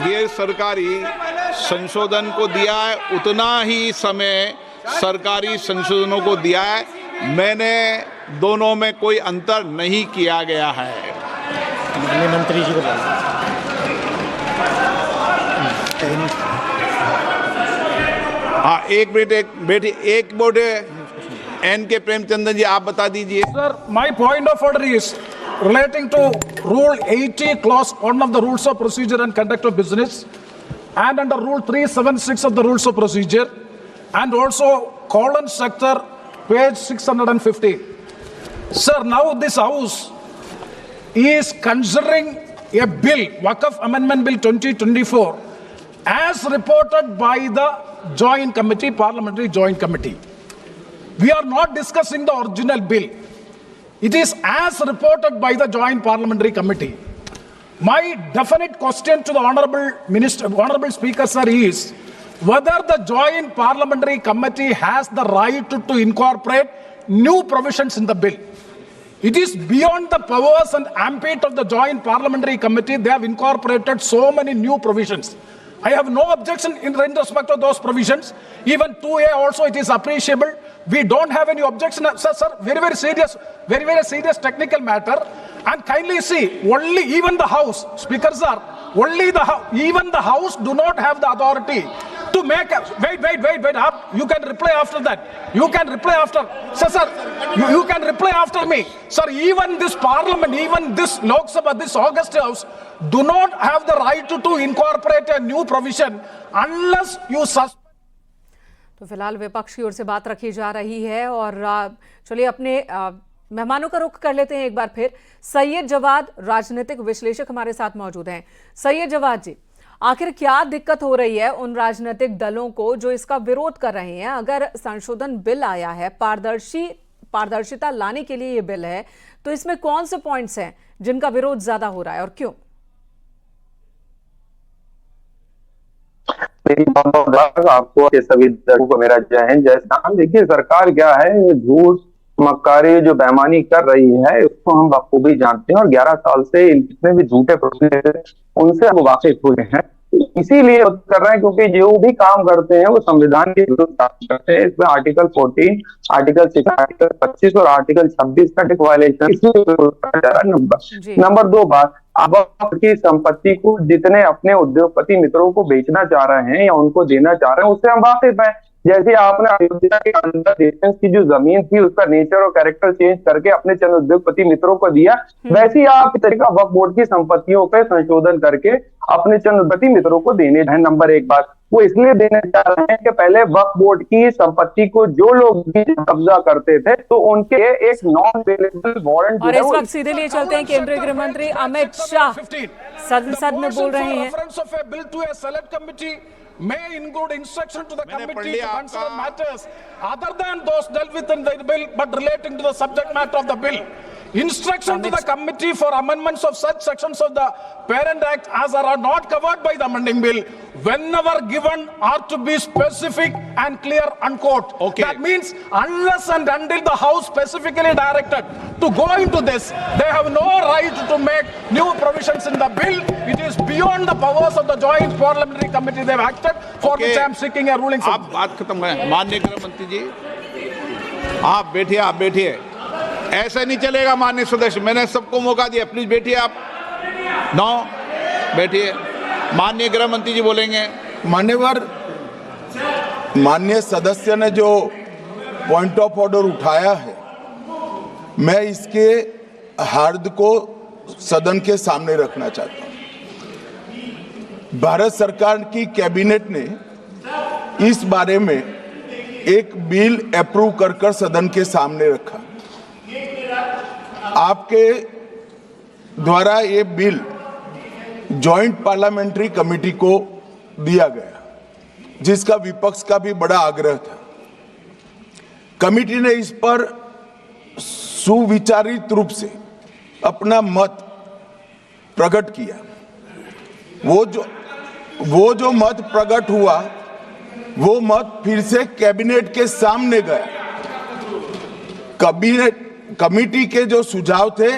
गैर सरकारी संशोधन को दिया है, उतना ही समय सरकारी संशोधनों को दिया है। मैंने दोनों में कोई अंतर नहीं किया गया है। माननीय मंत्री जी को हाँ, एक मिनट एन के प्रेमचंद्रन जी, आप बता दीजिए। Sir, my point of order is relating to Rule 80, Clause 1 of the Rules of Procedure and Conduct of Business, and under Rule 376 of the Rules of Procedure, and also colon sector, page 650. Sir, now this House is considering a bill, Waqf Amendment Bill 2024, as reported by the Joint Committee, Parliamentary Joint Committee. We are not discussing the original bill. It is as reported by the Joint Parliamentary Committee. My definite question to the Honorable Speaker, sir, is whether the Joint Parliamentary Committee has the right to incorporate new provisions in the bill. It is beyond the powers and ambit of the Joint Parliamentary Committee. They have incorporated so many new provisions. I have no objection in respect of those provisions. Even 2A also, it is appreciable. We don't have any objection. Sir, very serious technical matter. And kindly see, only even the House, Speaker sir, even the House do not have the authority to make wait up. You can reply after that. You can reply after. Sir, you can reply after me. Sir, even this Parliament, even this Lok Sabha, this August House do not have the right to incorporate a new provision unless you suspend. तो फिलहाल विपक्ष की ओर से बात रखी जा रही है और चलिए अपने मेहमानों का रुख कर लेते हैं एक बार फिर। सैयद जवाद राजनीतिक विश्लेषक हमारे साथ मौजूद हैं। सैयद जवाद जी, आखिर क्या दिक्कत हो रही है उन राजनीतिक दलों को जो इसका विरोध कर रहे हैं? अगर संशोधन बिल आया है, पारदर्शिता लाने के लिए ये बिल है, तो इसमें कौन से पॉइंट्स हैं जिनका विरोध ज्यादा हो रहा है और क्यों? आपको सभी दलों को मेरा जय हिंद जय श्याम। देखिए, सरकार क्या है, झूठ मक्कारी जो बेईमानी कर रही है उसको हम बखूबी जानते हैं और 11 साल से जितने भी झूठे प्रोसेस उनसे हम वाकिफ हुए हैं। इसीलिए कर रहे हैं क्योंकि जो भी काम करते हैं वो संविधान के विरुद्ध करते हैं। इसमें आर्टिकल 14, आर्टिकल 6, आर्टिकल 25 और आर्टिकल 26 का वायलेशन। नंबर 2 बात, अब की संपत्ति को जितने अपने उद्योगपति मित्रों को बेचना चाह रहे हैं या उनको देना चाह रहे हैं उससे हम वाकिफ हैं। जैसे आपने अयोध्या के अंदर डिफेंस की जो जमीन थी उसका नेचर और कैरेक्टर चेंज करके अपने चंद उद्योगपति मित्रों को दिया, वैसे ही आप इस तरीका वक्फ बोर्ड की संपत्तियों पे संशोधन करके अपने चंद उद्योगपति मित्रों को देने हैं। नंबर 1 बात, वो इसलिए देने चाह रहे हैं कि पहले वक्फ बोर्ड की संपत्ति को जो लोग भी कब्जा करते थे तो उनके एक नॉन अवेलेबल वारंट। और इस वक्त सीधे लिए चलते हैं केंद्रीय गृह मंत्री अमित शाह संसद में बोल रहे हैं। May include instruction to the committee to consider matters other than those dealt with in the bill but relating to the subject matter of the bill. Instruction to the committee for amendments of such sections of the Parent Act as are not covered by the amending bill, whenever given, are to be specific and clear, unquote. Okay. That means unless and until the House specifically directed to go into this, they have no right to make new provisions in the bill. It is beyond the powers of the Joint Parliamentary Committee they have acted, for which I am seeking a ruling. आप बात खत्म करें। माननीय गृह मंत्री जी, आप बैठिए। ऐसा नहीं चलेगा माननीय सदस्य, मैंने सबको मौका दिया, प्लीज बैठिए। आप बैठिए। माननीय गृह मंत्री जी बोलेंगे। माननीय सदस्य ने जो पॉइंट ऑफ ऑर्डर उठाया है, मैं इसके हार्द को सदन के सामने रखना चाहता हूं। भारत सरकार की कैबिनेट ने इस बारे में एक बिल अप्रूव कर सदन के सामने रखा। आपके द्वारा ये बिल जॉइंट पार्लियामेंट्री कमेटी को दिया गया, जिसका विपक्ष का भी बड़ा आग्रह था। कमेटी ने इस पर सुविचारित रूप से अपना मत प्रकट किया। वो जो मत प्रकट हुआ, वो मत फिर से कैबिनेट के सामने गया। कमेटी के जो सुझाव थे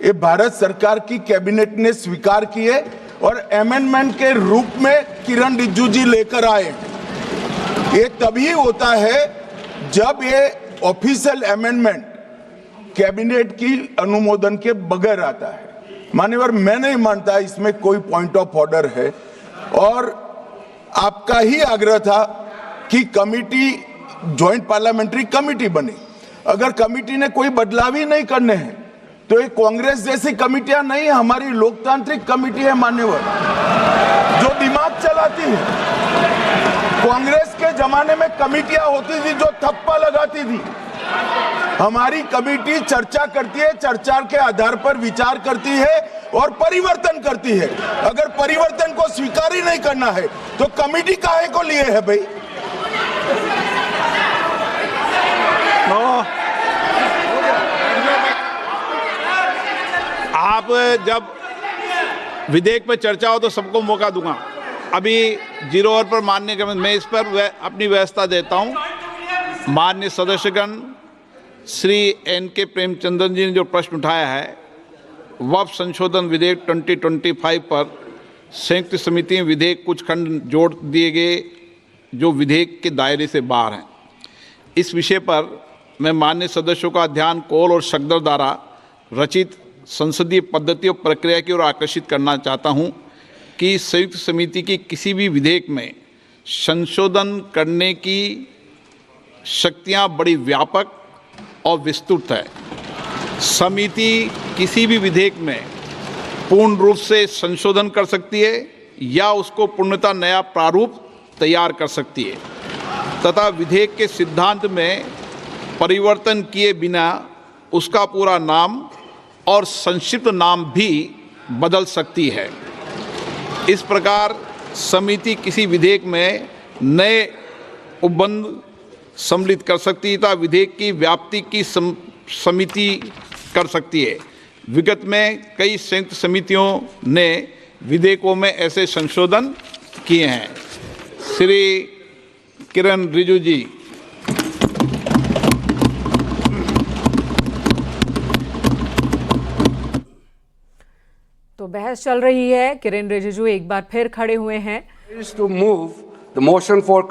ये भारत सरकार की कैबिनेट ने स्वीकार किए और अमेंडमेंट के रूप में किरण रिजिजू जी लेकर आए हैं। ये तभी होता है जब ये ऑफिशियल अमेंडमेंट कैबिनेट की अनुमोदन के बगैर आता है। मान्यवर, मैं नहीं मानता इसमें कोई पॉइंट ऑफ ऑर्डर है, और आपका ही आग्रह था कि कमिटी, ज्वाइंट पार्लियामेंट्री कमिटी बने। अगर कमिटी ने कोई बदलाव ही नहीं करने हैं तो ये कांग्रेस जैसी कमिटियां नहीं, हमारी लोकतांत्रिक कमिटी है मान्यवर, जो दिमाग चलाती है। कांग्रेस के जमाने में कमिटियां होती थी जो थप्पा लगाती थी। हमारी कमिटी चर्चा करती है, चर्चा के आधार पर विचार करती है और परिवर्तन करती है। अगर परिवर्तन को स्वीकार ही नहीं करना है तो कमिटी काहे को लिए है भाई? आप जब विधेयक पर चर्चा हो तो सबको मौका दूंगा। अभी 0 ओवर पर मानने के मैं इस पर अपनी व्यवस्था देता हूं। माननीय सदस्यगण श्री N.K. प्रेमचंद्रन जी ने जो प्रश्न उठाया है, वक्फ संशोधन विधेयक 2025 पर संयुक्त समिति में विधेयक कुछ खंड जोड़ दिए गए जो विधेयक के दायरे से बाहर हैं। इस विषय पर मैं माननीय सदस्यों का ध्यान कौल और सकदर द्वारा रचित संसदीय पद्धति और प्रक्रिया की ओर आकर्षित करना चाहता हूं कि संयुक्त समिति की किसी भी विधेयक में संशोधन करने की शक्तियां बड़ी व्यापक और विस्तृत है। समिति किसी भी विधेयक में पूर्ण रूप से संशोधन कर सकती है या उसको पूर्णतः नया प्रारूप तैयार कर सकती है तथा विधेयक के सिद्धांत में परिवर्तन किए बिना उसका पूरा नाम और संक्षिप्त नाम भी बदल सकती है। इस प्रकार समिति किसी विधेयक में नए उपबंध सम्मिलित कर सकती है तथा विधेयक की व्याप्ति की समिति कर सकती है। विगत में कई संयुक्त समितियों ने विधेयकों में ऐसे संशोधन किए हैं। श्री किरण रिजिजू जी। तो बहस चल रही है। किरण रिजिजू एक बार फिर खड़े हुए हैं। is to move the motion for